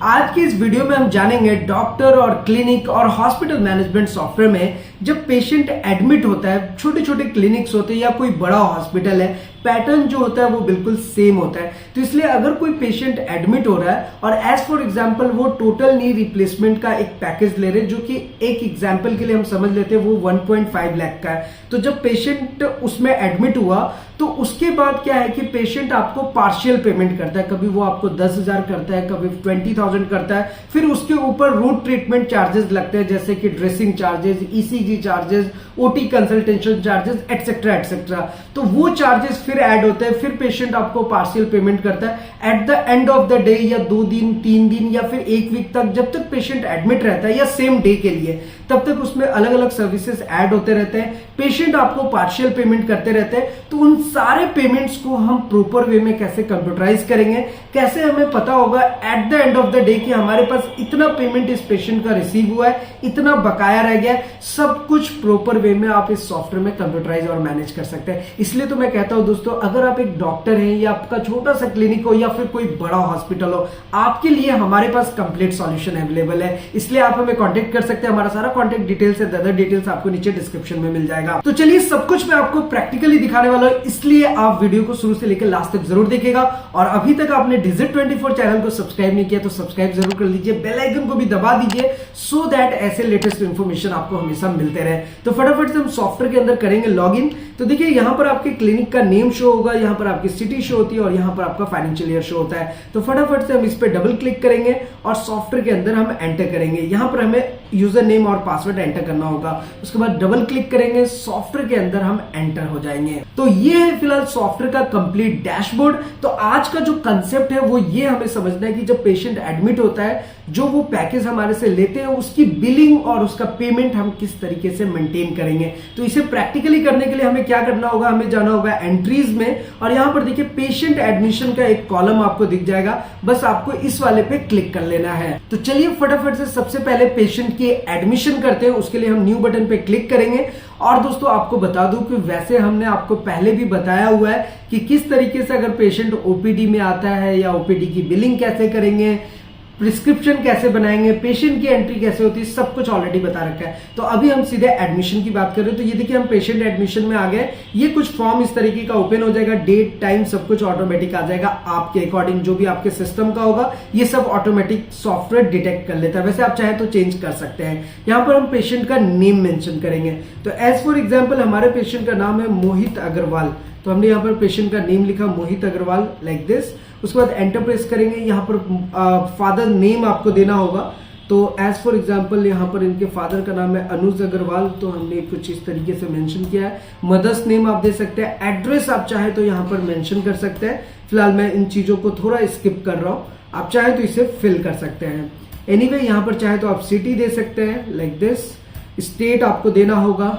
आज की इस वीडियो में हम जानेंगे डॉक्टर और क्लिनिक और हॉस्पिटल मैनेजमेंट सॉफ्टवेयर में जब पेशेंट एडमिट होता है, छोटे छोटे क्लिनिक्स होते हैं या कोई बड़ा हॉस्पिटल है, पैटर्न जो होता है वो बिल्कुल सेम होता है। तो इसलिए अगर कोई पेशेंट एडमिट हो रहा है और एज फॉर एग्जांपल वो टोटल नी रिप्लेसमेंट का एक पैकेज ले रहे हैं, जो कि एक एग्जांपल के लिए हम समझ लेते हैं वो 1.5 लाख का है। तो जब पेशेंट उसमें एडमिट हुआ तो उसके बाद क्या है कि पेशेंट आपको पार्शियल पेमेंट करता है, कभी वो आपको 10,000 करता है, कभी 20,000 करता है। फिर उसके ऊपर रूट ट्रीटमेंट चार्जेस लगते हैं, जैसे कि dressing charges, ECG charges, OT consultation charges etcetera etcetera. तो वो चार्जेस फिर ऐड होते हैं, फिर पेशेंट आपको पार्शियल पेमेंट करता है। At the end of the day या 2 दिन 3 दिन या फिर 1 वीक तक जब तक पेशेंट एडमिट रहता है या सेम डे के लिए, तब तक उसमें अलग अलग सर्विसेज ऐड होते रहते हैं। पेशेंट आपको पार्शियल पेमेंट करते रहते हैं। तो उन सारे पेमेंट्स को हम प्रॉपर वे में कैसे कंप्यूटराइज करेंगे, कैसे हमें पता होगा at the end of the day कि हमारे पास इतना पेमेंट इस पेशेंट का रिसीव हुआ है, इतना बकाया रह गया है, सब कुछ प्रॉपर वे में आप इस सॉफ्टवेयर में कंप्यूटराइज और मैनेज कर सकते हैं। इसलिए तो मैं कहता हूं दोस्तों, अगर आप एक डॉक्टर हैं या आपका छोटा सा क्लिनिक हो या फिर कोई बड़ा हॉस्पिटल हो, आपके लिए हमारे पास कंप्लीट सॉल्यूशन अवेलेबल है। इसलिए आप हमें कॉन्टेक्ट कर सकते हैं। हमारा सारा कॉन्टेक्ट डिटेल्स है, अदर डिटेल्स आपको नीचे डिस्क्रिप्शन में मिल जाएगा। तो चलिए सब कुछ मैं आपको प्रैक्टिकली दिखाने वाला हूं, इसलिए आप वीडियो को शुरू से लेकर लास्ट तक जरूर देखिएगा। और अभी तक आपने डिजिट 24 चैनल को सब्सक्राइब नहीं किया तो सब्सक्राइब जरूर कर लीजिए, बेल आइकन को भी दबा दीजिए, सो दैट ऐसे लेटेस्ट इंफॉर्मेशन आपको हमेशा मिलते रहे। तो फटाफट से हम सॉफ्टवेयर के अंदर करेंगे लॉगिन। तो देखिए यहां पर आपके क्लिनिक का नेम शो होगा, यहां पर आपकी सिटी शो होती है और यहां पर आपका फाइनेंशियल ईयर शो होता है। तो फटाफट से हम इस पर डबल क्लिक करेंगे और सॉफ्टवेयर के अंदर हम एंटर करेंगे। यहां पर हमें यूजर नेम और पासवर्ड एंटर करना होगा। उसके बाद डबल क्लिक करेंगे, सॉफ्टवेयर के अंदर हम एंटर हो जाएंगे। तो ये है फिलहाल सॉफ्टवेयर का कंप्लीट डैशबोर्ड। तो आज का जो कंसेप्ट है वो ये हमें समझना है कि जब पेशेंट एडमिट होता है, जो वो पैकेज हमारे से लेते हैं, उसकी बिलिंग और उसका पेमेंट हम किस तरीके से मेंटेन करेंगे। तो इसे प्रैक्टिकली करने के लिए हमें क्या करना होगा, हमें जाना होगा एंट्रीज में और यहां पर देखिए पेशेंट एडमिशन का एक कॉलम आपको दिख जाएगा, बस आपको इस वाले पे क्लिक कर लेना है। तो चलिए फटाफट से सबसे पहले पेशेंट की एडमिशन करते हैं। उसके लिए हम न्यू बटन पे क्लिक करेंगे। और दोस्तों आपको बता दूं कि वैसे हमने आपको पहले भी बताया हुआ है कि किस तरीके से अगर पेशेंट ओपीडी में आता है या ओपीडी की बिलिंग कैसे करेंगे, प्रिस्क्रिप्शन कैसे बनाएंगे, पेशेंट की एंट्री कैसे होती है, सब कुछ ऑलरेडी बता रखा है। तो अभी हम सीधे एडमिशन की बात करें तो ये देखिए हम पेशेंट एडमिशन में आ गए। ये कुछ फॉर्म इस तरीके का ओपन हो जाएगा, डेट टाइम सब कुछ ऑटोमेटिक आ जाएगा आपके अकॉर्डिंग, जो भी आपके सिस्टम का होगा ये सब ऑटोमेटिक सॉफ्टवेयर डिटेक्ट कर लेता है। वैसे आप चाहे तो चेंज कर सकते हैं। यहाँ पर हम पेशेंट का नेम मेंशन करेंगे। तो एज फॉर एग्जाम्पल हमारे पेशेंट का नाम है मोहित अग्रवाल, तो हमने यहाँ पर पेशेंट का नेम लिखा मोहित अग्रवाल लाइक दिस। उसके बाद एंटर प्रेस करेंगे। यहाँ पर फादर नेम आपको देना होगा। तो एज फॉर एग्जाम्पल यहाँ पर इनके फादर का नाम है अनुज अग्रवाल, तो हमने कुछ इस तरीके से मेंशन किया है। मदर्स नेम आप दे सकते हैं। एड्रेस आप चाहे तो यहाँ पर मेंशन कर सकते हैं। फिलहाल मैं इन चीजों को थोड़ा स्किप कर रहा हूँ, आप चाहे तो इसे फिल कर सकते हैं। एनीवे यहाँ पर चाहे तो आप सिटी दे सकते हैं लाइक दिस। स्टेट आपको देना होगा,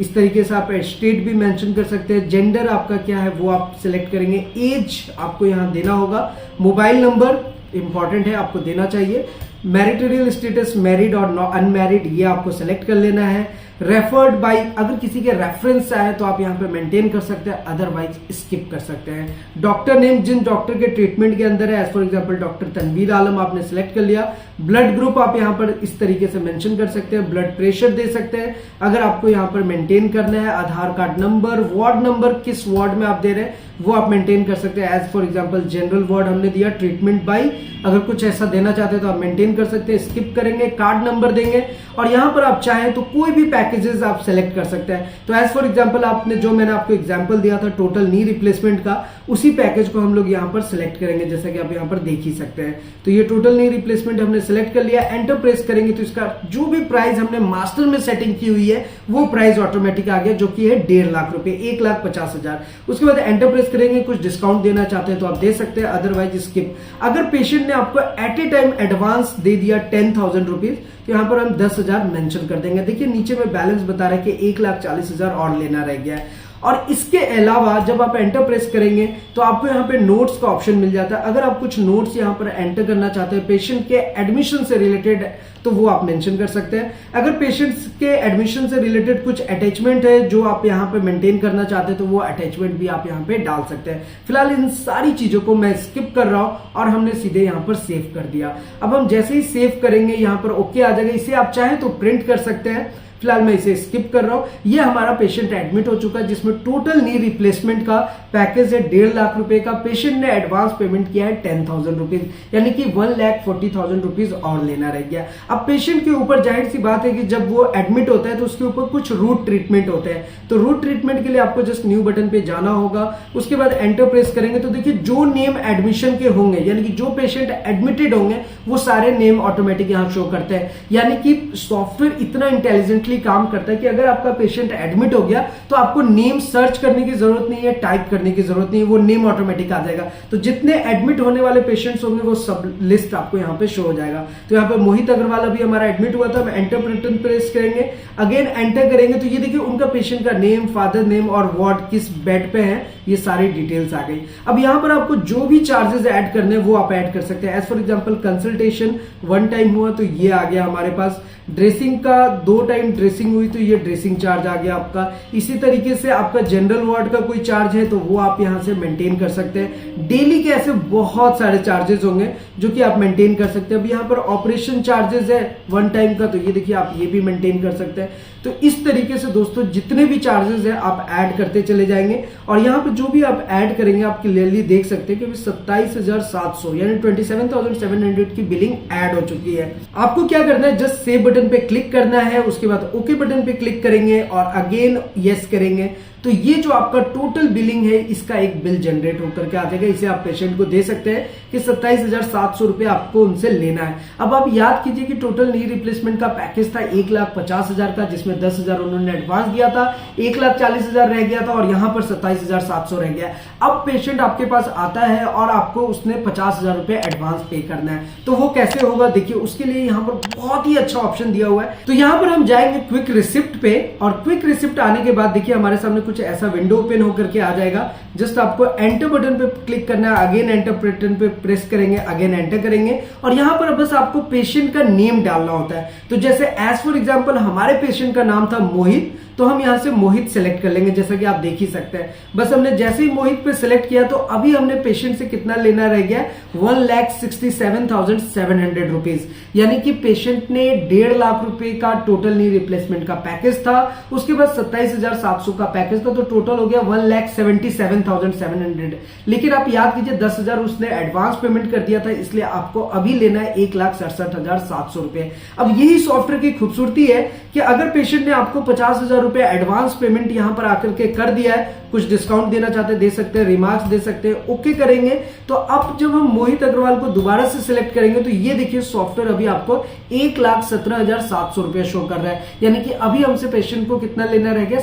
इस तरीके से आप स्टेट भी मेंशन कर सकते हैं। जेंडर आपका क्या है वो आप सिलेक्ट करेंगे। एज आपको यहाँ देना होगा। मोबाइल नंबर इंपॉर्टेंट है, आपको देना चाहिए। मैरिटल स्टेटस मैरिड और अनमैरिड ये आपको सेलेक्ट कर लेना है। रेफर्ड बाय, अगर किसी के रेफरेंस आए तो आप यहाँ पे मेंटेन कर सकते हैं, अदरवाइज स्किप कर सकते हैं। डॉक्टर नेम जिन डॉक्टर के ट्रीटमेंट के अंदर है, as for example doctor Tanveer Alam आपने सेलेक्ट कर लिया। ब्लड ग्रुप आप यहाँ पर इस तरीके से मेंशन कर सकते हैं। ब्लड प्रेशर दे सकते हैं अगर आपको यहाँ पर मेंटेन करना है। आधार कार्ड नंबर, वार्ड नंबर, किस वार्ड में आप दे रहे हैं वो आप मेंटेन कर सकते हैं। As for example general ward हमने दिया। ट्रीटमेंट बाय, अगर कुछ ऐसा देना चाहते हैं तो आप मेंटेन कर सकते हैं, स्किप करेंगे। कार्ड नंबर देंगे और यहाँ पर आप चाहें तो कोई भी पैकेजेस आप सेलेक्ट कर सकते हैं। तो एज फॉर एग्जांपल आपने जो मैंने आपको एग्जांपल दिया था टोटल नी रिप्लेसमेंट का, उसी पैकेज को हम लोग यहाँ पर सिलेक्ट करेंगे, जैसा कि आप यहाँ पर देख ही सकते हैं। तो ये टोटल नी रिप्लेसमेंट हमने सिलेक्ट कर लिया। एंटर प्रेस करेंगे तो इसका जो भी प्राइस हमने मास्टर में सेटिंग की हुई है वो प्राइस ऑटोमेटिक आ गया, जो कि है 1.5 लाख रुपए, 1,50,000। उसके बाद एंटर प्रेस करेंगे। कुछ डिस्काउंट देना चाहते हैं तो आप दे सकते हैं, अदरवाइज स्किप। अगर पेशेंट ने आपको एट ए टाइम एडवांस दे दिया 10,000 रुपीज, तो यहाँ पर हम 10,000 मेंशन कर देंगे। देखिए नीचे में बैलेंस बता रहा है कि 1,40,000 और लेना रह गया है। और इसके अलावा जब आप एंटर प्रेस करेंगे तो आपको यहाँ पे नोट्स का ऑप्शन मिल जाता है। अगर आप कुछ नोट्स यहाँ पर एंटर करना चाहते हैं पेशेंट के एडमिशन से रिलेटेड तो वो आप मेंशन कर सकते हैं। अगर पेशेंट्स के एडमिशन से रिलेटेड कुछ अटैचमेंट है जो आप यहाँ पे मेंटेन करना चाहते हैं तो वो अटैचमेंट भी आप यहाँ पे डाल सकते हैं। फिलहाल इन सारी चीजों को मैं स्किप कर रहा हूं और हमने सीधे यहाँ पर सेव कर दिया। अब हम जैसे ही सेव करेंगे यहाँ पर ओके आ जाएगा। इसे आप चाहें तो प्रिंट कर सकते हैं, फिलहाल मैं इसे स्किप कर रहा हूं। ये हमारा पेशेंट एडमिट हो चुका है जिसमें टोटल नी रिप्लेसमेंट का पैकेज है 1.5 लाख रुपए का। पेशेंट ने एडवांस पेमेंट किया है 10,000 रुपीज, यानी कि 1,40,000 रुपीज और लेना रह गया। अब पेशेंट के ऊपर जाहिर सी बात है कि जब वो एडमिट होता है तो उसके ऊपर कुछ रूट ट्रीटमेंट होते हैं। तो रूट ट्रीटमेंट के लिए आपको जस्ट न्यू बटन पे जाना होगा, उसके बाद एंटर प्रेस करेंगे तो देखिए जो नेम एडमिशन के होंगे यानी कि जो पेशेंट एडमिटेड होंगे वो सारे नेम ऑटोमेटिक यहाँ शो करते हैं। यानी कि सॉफ्टवेयर इतना इंटेलिजेंटली काम करता है कि अगर आपका पेशेंट एडमिट हो गया तो आपको नेम सर्च करने की जरूरत नहीं है, टाइप करने की जरूरत नहीं है, वो नेम ऑटोमेटिक आ जाएगा। तो जितने एडमिट होने वाले पेशेंट्स होंगे वो सब लिस्ट आपको यहाँ पे शो हो जाएगा। तो यहाँ पे मोहित अग्रवाल अभी हमारा एडमिट हुआ था, हम एंटर बटन प्रेस करेंगे, अगेन एंटर करेंगे तो ये देखिए उनका पेशेंट का नेम, फादर नेम और वार्ड किस बेड पे है ये सारी डिटेल्स आ गई। अब यहाँ पर आपको जो भी चार्जेस ऐड करने वो आप ऐड कर सकते हैं। As for example consultation 1 time हुआ तो ये आ गया हमारे पास, ड्रेसिंग का 2 टाइम ड्रेसिंग हुई तो ये ड्रेसिंग चार्ज आ गया आपका। इसी तरीके से आपका जनरल वार्ड का कोई चार्ज है तो वो आप यहां से मेंटेन कर सकते हैं। डेली के ऐसे बहुत सारे चार्जेस होंगे जो कि आप मेंटेन कर सकते हैं। अब यहाँ पर ऑपरेशन चार्जेस है 1 टाइम का तो ये देखिए आप ये भी मेंटेन कर सकते हैं। तो इस तरीके से दोस्तों जितने भी चार्जेस है आप ऐड करते चले जाएंगे और यहाँ पे जो भी आप ऐड करेंगे आप क्लियरली देख सकते हैं कि 27,700 यानी 27,700 की बिलिंग ऐड हो चुकी है। आपको क्या करना है, जस्ट सेव बटन पे क्लिक करना है, उसके बाद ओके बटन पे क्लिक करेंगे और अगेन यस करेंगे तो ये जो आपका टोटल बिलिंग है इसका एक बिल जनरेट होकर के आ जाएगा। इसे आप पेशेंट को दे सकते हैं कि 27,700 रुपए आपको उनसे लेना है। अब आप याद कीजिए कि टोटल नी रिप्लेसमेंट का पैकेज था 1,50,000 का, जिसमें 10,000 उन्होंने एडवांस दिया था, 1,40,000 रह गया था और यहां पर 27,700 रह गया। अब पेशेंट आपके पास आता है और आपको उसने 50,000 रुपए एडवांस पे करना है, तो वो कैसे होगा देखिए उसके लिए यहाँ पर बहुत ही अच्छा ऑप्शन दिया हुआ है। तो यहाँ पर हम जाएंगे क्विक रिसिप्ट पे और क्विक रिसिप्ट आने के बाद देखिए हमारे सामने कुछ ऐसा विंडो ओपन होकर के आ जाएगा। जस्ट आपको एंटर बटन पे क्लिक करना है, अगेन एंटर बटन पे प्रेस करेंगे, अगेन एंटर करेंगे और यहां पर बस आपको पेशेंट का नेम डालना होता है। तो जैसे एज फॉर एग्जांपल हमारे पेशेंट का नाम था मोहित, तो हम यहां से मोहित सेलेक्ट कर लेंगे जैसा कि आप देख ही सकते हैं। बस हमने जैसे ही मोहित पे सेलेक्ट किया तो अभी हमने पेशेंट से कितना लेना रह गया 1,67,700 रुपीज, यानी कि पेशेंट ने 1.5 लाख रुपए का टोटल नी रिप्लेसमेंट का पैकेज था, उसके बाद 27,700 का पैकेज था, तो टोटल हो गया 1,77,700। लेकिन आप याद कीजिए 10,000 उसने एडवांस पेमेंट कर दिया था, इसलिए आपको अभी लेना है 1,67,700 रुपए। अब यही सॉफ्टवेयर की खूबसूरती है कि अगर पेशेंट ने आपको 50,000 रुपए एडवांस पेमेंट यहां पर आकर के कर दिया है, कुछ डिस्काउंट देना चाहते हैं दे सकते हैं, रिमार्क्स दे सकते हैं, ओके करेंगे तो अब जब हम मोहित अग्रवाल को दोबारा से सिलेक्ट करेंगे तो ये देखिए सॉफ्टवेयर अभी आपको 1,17,700 रुपए शो कर रहा है, यानी कि अभी हमसे पेशेंट को कितना लेना रह गया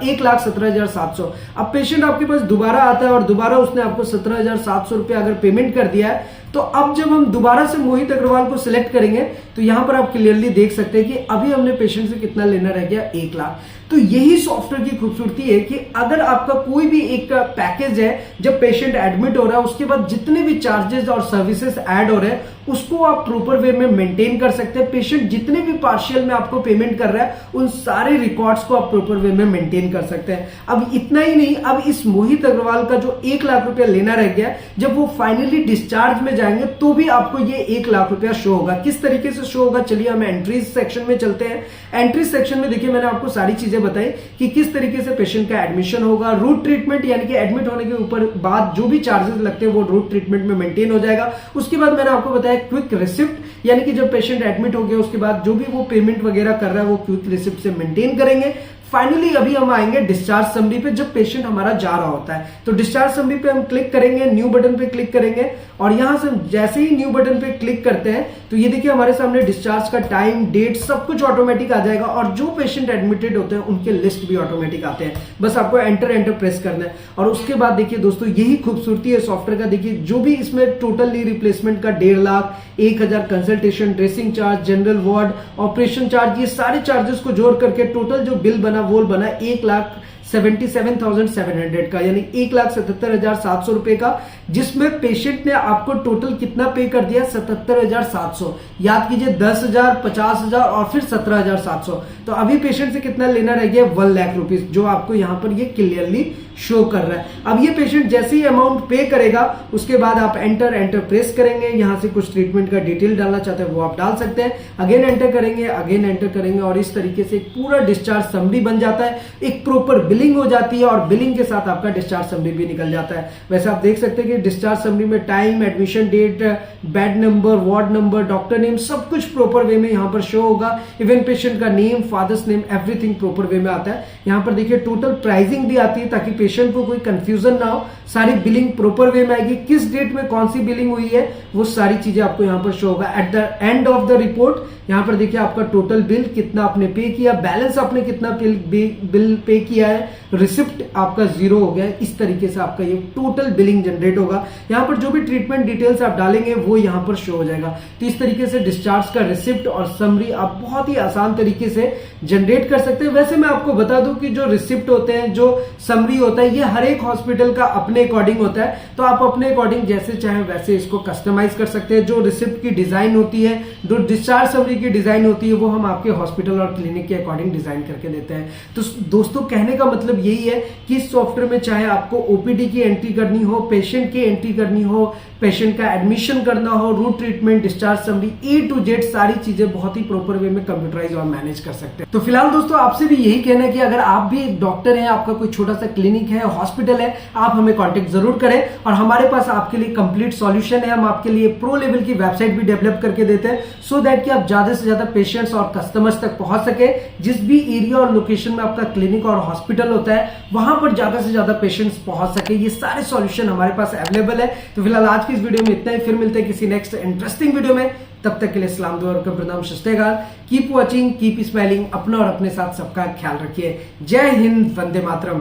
1,17,700। अब पेशेंट आपके पास दोबारा आता है और दोबारा उसने आपको 17,700 रुपए अगर पेमेंट कर दिया है, तो अब जब हम दोबारा से मोहित अग्रवाल को सिलेक्ट करेंगे तो यहां पर आप क्लियरली देख सकते हैं कि अभी हमने पेशेंट से कितना लेना रह गया 1 लाख। तो यही सॉफ्टवेयर की खूबसूरती है कि अगर आपका कोई भी एक पैकेज है, जब पेशेंट एडमिट हो रहा है उसके बाद जितने भी चार्जेस और सर्विसेज ऐड हो रहे हैं उसको आप प्रॉपर वे में मेंटेन कर सकते हैं। पेशेंट जितने भी पार्शियल में आपको पेमेंट कर रहा है उन सारे रिकॉर्ड्स को आप प्रॉपर वे में मेंटेन कर सकते हैं। अब इतना ही नहीं, अब इस मोहित अग्रवाल का जो 1 लाख रुपया लेना रह गया, जब वो फाइनली डिस्चार्ज में जाएंगे तो भी आपको ये 1 लाख रुपया शो होगा। किस तरीके से शो होगा, चलिए हम एंट्रीज सेक्शन में चलते हैं। एंट्रीज सेक्शन में देखिए मैंने आपको सारी चीजें बताई कि किस तरीके से पेशेंट का एडमिशन होगा, रूट ट्रीटमेंट यानी कि एडमिट होने के ऊपर बाद जो भी चार्जेस लगते हैं वो रूट ट्रीटमेंट में मेंटेन हो जाएगा। उसके बाद मैंने आपको बताया क्विक रिसिप्ट, यानी कि जब पेशेंट एडमिट हो गया उसके बाद जो भी वो पेमेंट वगैरह कर रहा है वो क्विक रिसिप्ट से मेंटेन करेंगे। फाइनली अभी हम आएंगे डिस्चार्ज समरी पे, जब पेशेंट हमारा जा रहा होता है तो डिस्चार्ज समरी पे हम क्लिक करेंगे, न्यू बटन पे क्लिक करेंगे और यहां से जैसे ही न्यू बटन पे क्लिक करते हैं तो ये देखिए हमारे सामने डिस्चार्ज का टाइम, डेट सब कुछ ऑटोमेटिक आ जाएगा और जो पेशेंट एडमिटेड होते हैं उनके लिस्ट भी ऑटोमेटिक आते हैं। बस आपको एंटर प्रेस करना है और उसके बाद देखिए दोस्तों यही खूबसूरती है सॉफ्टवेयर का। देखिए जो भी इसमें टोटल नी रिप्लेसमेंट का 1.5 lakh, 1,000 consultation, dressing charge, general ward, operation charge, ये सारे चार्जेस को जोड़ करके टोटल जो बिल बना वो बना 77,700 का, यानी 1,77,700 रुपए का, जिसमें पेशेंट ने आपको टोटल कितना पे कर दिया? 77,700। याद कीजिए 10,000, 50,000 और फिर 17,700। तो अभी पेशेंट से कितना लेना रह गया? 1 लाख रुपीज, जो आपको यहां पर ये क्लियरली शो कर रहा है। अब ये पेशेंट जैसे ही अमाउंट पे करेगा, उसके बाद आप एंटर प्रेस करेंगे, यहां से कुछ ट्रीटमेंट का डिटेल डालना चाहते हैं वो आप डाल सकते हैं, अगेन एंटर करेंगे और इस तरीके से एक पूरा डिस्चार्ज समरी बन जाता है, एक प्रॉपर बिलिंग हो जाती है और बिलिंग के साथ आपका डिस्चार्ज समरी भी निकल जाता है। वैसे आप देख सकते हैं कि डिस्चार्ज समरी में time, admission date, bed number, ward number, doctor name, सब कुछ प्रॉपर वे में यहां पर शो होगा। इवन पेशेंट का name, father's name, everything proper way में आता है। यहां पर देखिए टोटल प्राइसिंग भी आती है ताकि पेशेंट को कोई कंफ्यूजन ना हो, सारी बिलिंग प्रॉपर वे में आएगी, किस डेट में कौन सी बिलिंग हुई है वो सारी चीजें आपको यहां पर शो होगा। At the end of the report यहां पर देखिए आपका टोटल बिल कितना आपने पे किया, बैलेंस आपने कितना बिल पे किया है, रिसिप्ट आपका 0 हो गया। इस तरीके से आपका ये टोटल बिलिंग जनरेट होगा। यहां पर जो भी ट्रीटमेंट डिटेल्स आप डालेंगे वो यहां पर शो हो जाएगा। तो इस तरीके से डिस्चार्ज का रिसिप्ट और समरी आप बहुत ही आसान तरीके से जनरेट कर सकते हैं। वैसे मैं आपको बता दूं कि जो रिसिप्ट होते हैं, जो समरी होता है, ये हर एक हॉस्पिटल का अपने अकॉर्डिंग होता है, तो आप अपने अकॉर्डिंग जैसे चाहे वैसे इसको कस्टमाइज कर सकते हैं। जो रिसिप्ट की डिजाइन होती है, जो डिस्चार्ज समरी की डिजाइन होती है, वो हम आपके हॉस्पिटल और क्लिनिक के अकॉर्डिंग डिजाइन करके देते हैं। तो दोस्तों कहने का मतलब यही है कि इस सॉफ्टवेयर में चाहे आपको ओपीडी की एंट्री करनी हो, पेशेंट की एंट्री करनी हो, पेशेंट का एडमिशन करना हो, route treatment, discharge summary, A to Z सारी चीजें बहुत ही प्रॉपर वे में कंप्यूटराइज और मैनेज कर सकते हैं। तो फिलहाल दोस्तों आपसे भी यही कहना है कि अगर आप भी एक डॉक्टर हैं, आपका कोई छोटा सा क्लिनिक है, हॉस्पिटल है, आप हमें कांटेक्ट जरूर करें और हमारे पास आपके लिए कंप्लीट सॉल्यूशन है। हम आपके लिए प्रो लेवल की वेबसाइट भी डेवलप करके देते हैं सो दैट कि आप ज्यादा से ज्यादा पेशेंट्स और कस्टमर्स तक पहुंच सके। जिस भी एरिया और लोकेशन में आपका क्लिनिक और हॉस्पिटल होता है, वहां पर ज्यादा से ज्यादा पेशेंट्स पहुंच सके, ये सारे सॉल्यूशन हमारे पास अवेलेबल है। तो फिलहाल आज की इस वीडियो में इतना ही, फिर मिलते हैं किसी नेक्स्ट इंटरेस्टिंग वीडियो में। तब तक के लिए सलाम दुआ और प्रणाम, सस्तेगाल, कीप वॉचिंग, कीप स्माइलिंग, अपना और अपने साथ सबका ख्याल रखिए। जय हिंद, वंदे मातरम।